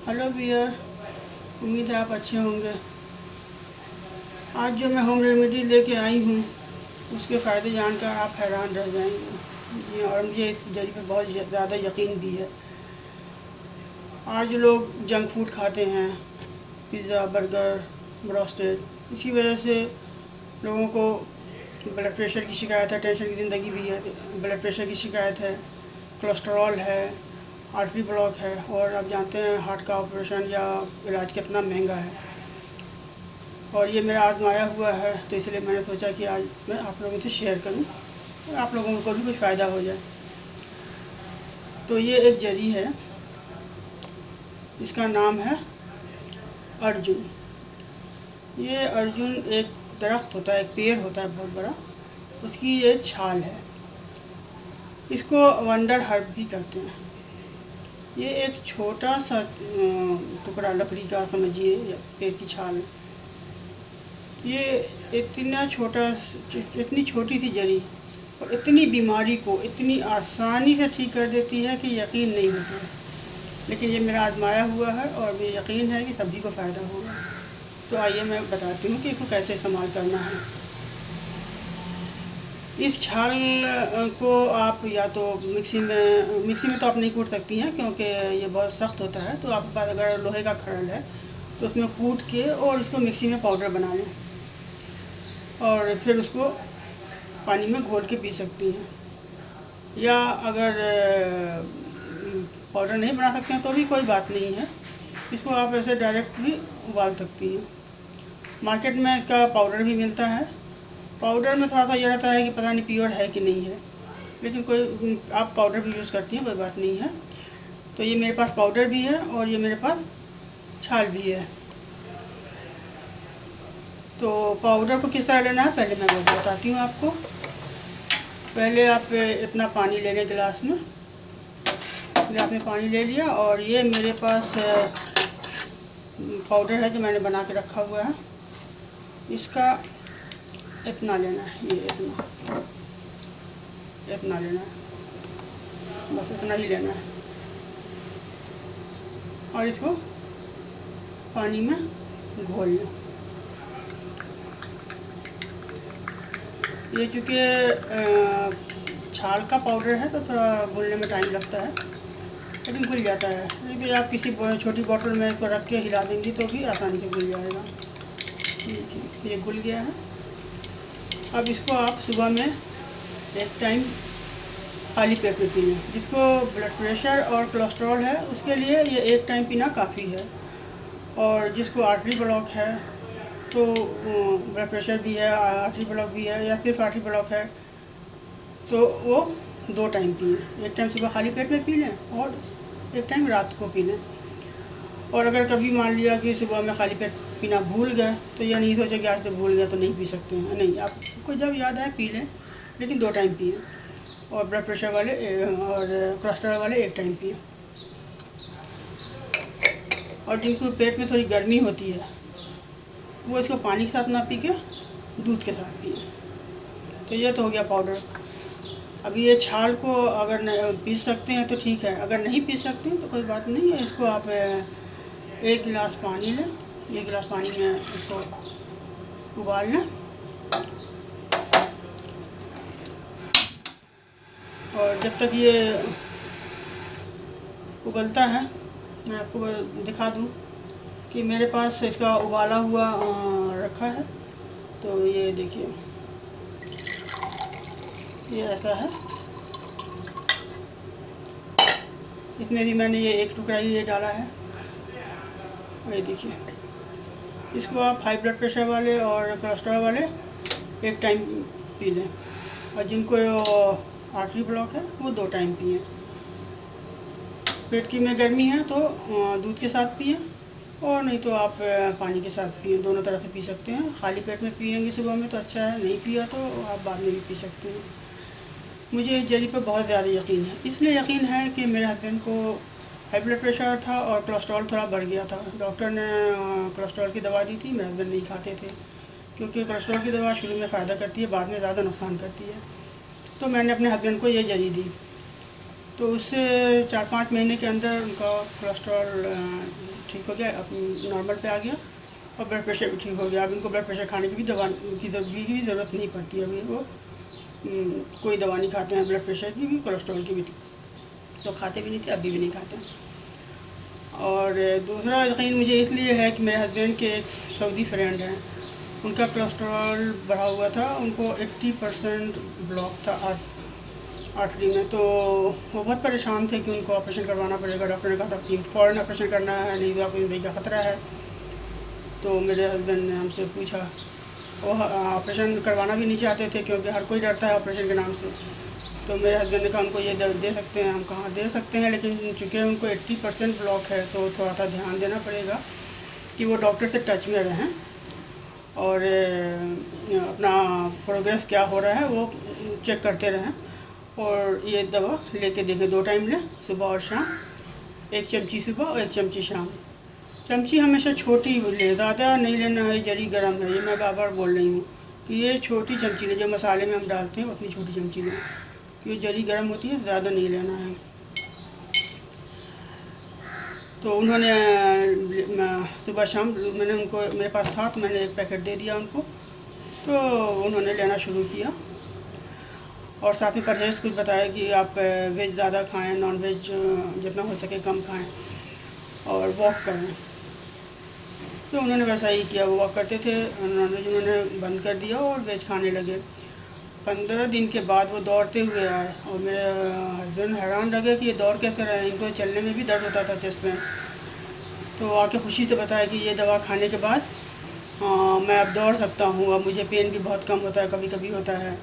Hello wear, उम्मीद है आप अच्छे होंगे। आज जो मैं होम रेमेडी लेके आई हूँ उसके फ़ायदे जानकर आप हैरान रह जाएंगे जी, और मुझे इस जड़ी पर बहुत ज़्यादा यकीन भी है। आज लोग जंक फूड खाते हैं, पिज़्ज़ा, बर्गर, ब्रोस्टेड। इसी वजह से लोगों को ब्लड प्रेशर की शिकायत है, टेंशन की ज़िंदगी भी है, ब्लड प्रेशर की शिकायत है, कोलेस्ट्रॉल है, आर्टरी ब्लॉक है, और आप जानते हैं हार्ट का ऑपरेशन या इलाज कितना महंगा है। और ये मेरा आजमाया हुआ है, तो इसलिए मैंने सोचा कि आज मैं आप लोगों से शेयर करूं और आप लोगों को भी कुछ फ़ायदा हो जाए। तो ये एक जड़ी है, इसका नाम है अर्जुन। ये अर्जुन एक दरख्त होता है, एक पेड़ होता है बहुत बड़ा, उसकी ये छाल है। इसको वंडर हर्ब भी कहते हैं। ये एक छोटा सा टुकड़ा लकड़ी का समझिए, पेड़ की छाल। ये इतनी छोटी सी जड़ी और इतनी बीमारी को इतनी आसानी से ठीक कर देती है कि यकीन नहीं होता है। लेकिन ये मेरा आजमाया हुआ है और मुझे यकीन है कि सभी को फ़ायदा होगा। तो आइए मैं बताती हूँ कि इसको कैसे इस्तेमाल करना है। इस छाल को आप या तो मिक्सी में तो आप नहीं कूट सकती हैं, क्योंकि ये बहुत सख्त होता है। तो आपके पास अगर लोहे का खरल है तो उसमें कूट के और इसको मिक्सी में पाउडर बना लें और फिर उसको पानी में घोल के पी सकती हैं। या अगर पाउडर नहीं बना सकते हैं तो भी कोई बात नहीं है, इसको आप ऐसे डायरेक्ट भी उबाल सकती हैं। मार्केट में इसका पाउडर भी मिलता है। पाउडर में थोड़ा सा ये रहता है कि पता नहीं प्योर है कि नहीं है, लेकिन कोई आप पाउडर भी यूज़ करती हैं, कोई बात नहीं है। तो ये मेरे पास पाउडर भी है और ये मेरे पास छाल भी है। तो पाउडर को किस तरह लेना है पहले मैं बताती हूँ आपको। पहले आप इतना पानी ले लें, गिलास में पानी ले लिया, और ये मेरे पास पाउडर है जो मैंने बना के रखा हुआ है। इसका इतना लेना है, ये इतना लेना है, बस इतना ही लेना है। और इसको पानी में घोल लें। ये चूँकि छाल का पाउडर है तो थोड़ा घुलने में टाइम लगता है, लेकिन घुल जाता है। लेकिन आप किसी छोटी बोतल में इसको रख के हिला देंगी तो भी आसानी से घुल जाएगा। ये घुल गया है। अब इसको आप सुबह में एक टाइम खाली पेट में पी लें। जिसको ब्लड प्रेशर और कोलेस्ट्रॉल है उसके लिए ये एक टाइम पीना काफ़ी है। और जिसको आर्टरी ब्लॉक है, तो ब्लड प्रेशर भी है, आर्टरी ब्लॉक भी है, या सिर्फ आर्टरी ब्लॉक है, तो वो 2 टाइम पिए। एक टाइम सुबह खाली पेट में पी लें और एक टाइम रात को पी लें। और अगर कभी मान लिया कि सुबह में खाली पेट पीना भूल गए तो यह नहीं सोचे कि आज तो भूल गया तो नहीं पी सकते हैं। नहीं, आपको जब याद आए पी लें, लेकिन 2 टाइम पिए। और ब्लड प्रेशर वाले और कोलेस्ट्रॉल वाले एक टाइम पिए। और जिनको पेट में थोड़ी गर्मी होती है वो इसको पानी के साथ ना पी के दूध के साथ पिए। तो ये तो हो गया पाउडर। अभी ये छाल को अगर पीस सकते हैं तो ठीक है, अगर नहीं पीस सकते हैं तो कोई बात नहीं है। इसको आप 1 गिलास पानी लें, 1 गिलास पानी में इसको उबाल लें, और जब तक ये उबलता है मैं आपको दिखा दूं कि मेरे पास इसका उबाला हुआ रखा है। तो ये देखिए, ये ऐसा है। इसमें भी मैंने ये एक टुकड़ा ही ये डाला है। ये देखिए, इसको आप हाई ब्लड प्रेशर वाले और कोलेस्ट्रॉल वाले एक टाइम पी लें, और जिनको आर्टरी ब्लॉक है वो 2 टाइम पिए। पेट की में गर्मी है तो दूध के साथ पिए, और नहीं तो आप पानी के साथ पिए। दोनों तरह से पी सकते हैं। खाली पेट में पिएंगे सुबह में तो अच्छा है, नहीं पिया तो आप बाद में भी पी सकते हैं। मुझे इस जड़ी पर बहुत ज़्यादा यकीन है। इसलिए यकीन है कि मेरे हस्बैंड को हाई ब्लड प्रेशर था और कोलेस्ट्रॉल थोड़ा बढ़ गया था। डॉक्टर ने कोलेस्ट्रॉल की दवा दी थी, मेरे हस्बैंड नहीं खाते थे, क्योंकि कोलेस्ट्रॉल की दवा शुरू में फ़ायदा करती है, बाद में ज़्यादा नुकसान करती है। तो मैंने अपने हस्बैंड को ये जड़ी दी। तो उससे 4-5 महीने के अंदर उनका कोलेस्ट्रॉल ठीक हो गया, अपनी नॉर्मल पे आ गया, और ब्लड प्रेशर भी ठीक हो गया। अब इनको ब्लड प्रेशर खाने की भी दवा की ज़रूरत नहीं पड़ती। अभी वो कोई दवा नहीं खाते हैं, ब्लड प्रेशर की भी, कोलेस्ट्रॉल की भी। तो खाते भी नहीं थे, अभी भी नहीं खाते। और दूसरा यकीन मुझे इसलिए है कि मेरे हस्बैंड के एक सऊदी फ्रेंड हैं, उनका कोलेस्ट्रॉल बढ़ा हुआ था, उनको 80% ब्लॉक था आर्टरी में। तो वो बहुत परेशान थे कि उनको ऑपरेशन करवाना पड़ेगा। डॉक्टर ने कहा था कि फ़ौरन ऑपरेशन करना है, नहीं तो आपको ज़िंदगी का ख़तरा है। तो मेरे हस्बैंड ने हमसे पूछा, वो ऑपरेशन करवाना भी नहीं चाहते थे क्योंकि हर कोई डरता है ऑपरेशन के नाम से। तो मेरे हस्बैंड ने कहा उनको ये दे सकते हैं। हम कहाँ दे सकते हैं, लेकिन चूँकि उनको 80% ब्लॉक है तो थोड़ा सा ध्यान देना पड़ेगा कि वो डॉक्टर से टच में रहें और अपना प्रोग्रेस क्या हो रहा है वो चेक करते रहें। और ये दवा लेके देखें, 2 टाइम लें, सुबह और शाम। 1 चमची सुबह और 1 चमची शाम। चमची हमेशा छोटी लें, ज़्यादा नहीं लेना है, जरी गर्म है, ये मैं बार बार बोल रही हूँ कि ये छोटी चमची लें, जो मसाले में हम डालते हैं उतनी छोटी चमची लें, क्योंकि जरी गर्म होती है, ज़्यादा नहीं लेना है। तो उन्होंने सुबह शाम, मैंने उनको, मेरे पास था तो मैंने 1 पैकेट दे दिया उनको। तो उन्होंने लेना शुरू किया और साथ में परहेज़ कुछ बताया कि आप वेज ज़्यादा खाएं, नॉन वेज जितना हो सके कम खाएं और वॉक करें। तो उन्होंने वैसा ही किया, वो वॉक करते थे, नॉन वेज उन्होंने बंद कर दिया और वेज खाने लगे। 15 दिन के बाद वो दौड़ते हुए आए और मेरे हस्बैंड हैरान लगे कि ये दौड़ कैसे रहे हैं, इनको चलने में भी दर्द होता था चेस्ट में। तो आके खुशी से बताया कि ये दवा खाने के बाद मैं अब दौड़ सकता हूँ, अब मुझे पेन भी बहुत कम होता है, कभी कभी होता है।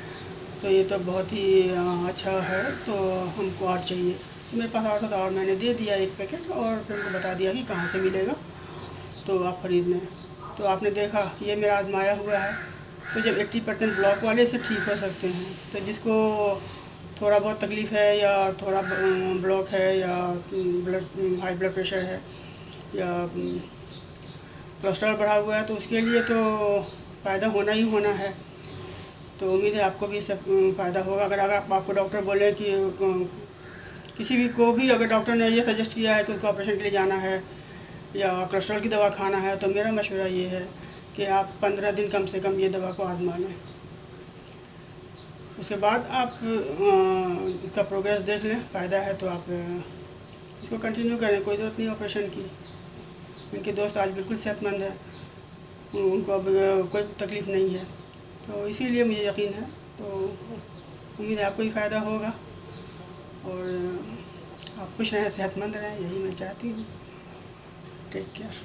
तो ये तो बहुत ही अच्छा है, तो हमको और चाहिए। तो मेरे पास और था और मैंने दे दिया 1 पैकेट और फिर उनको बता दिया कि कहाँ से मिलेगा, तो आप ख़रीद लें। तो आपने देखा ये मेरा आजमाया हुआ है। तो जब 80% ब्लॉक वाले से ठीक हो सकते हैं, तो जिसको थोड़ा बहुत तकलीफ़ है या थोड़ा ब्लॉक है या हाई ब्लड प्रेशर है या कोलेस्ट्रॉल बढ़ा हुआ है, तो उसके लिए तो फ़ायदा होना ही होना है। तो उम्मीद है आपको भी सब फ़ायदा होगा। अगर आपको डॉक्टर बोले कि किसी भी को भी अगर डॉक्टर ने ये सजेस्ट किया है कि उसको ऑपरेशन के लिए जाना है या कोलेस्ट्रॉल की दवा खाना है, तो मेरा मशवरा ये है कि आप 15 दिन कम से कम ये दवा को आज़मा लें। उसके बाद आप इसका प्रोग्रेस देख लें, फ़ायदा है तो आप इसको कंटिन्यू करें, कोई ज़रूरत नहीं ऑपरेशन की। उनके दोस्त आज बिल्कुल सेहतमंद है, उनको अब कोई तकलीफ़ नहीं है, तो इसीलिए मुझे यकीन है। तो उम्मीद है आपको भी फ़ायदा होगा और आप खुश रहें, सेहतमंद रहें, यही मैं चाहती हूँ। Take care.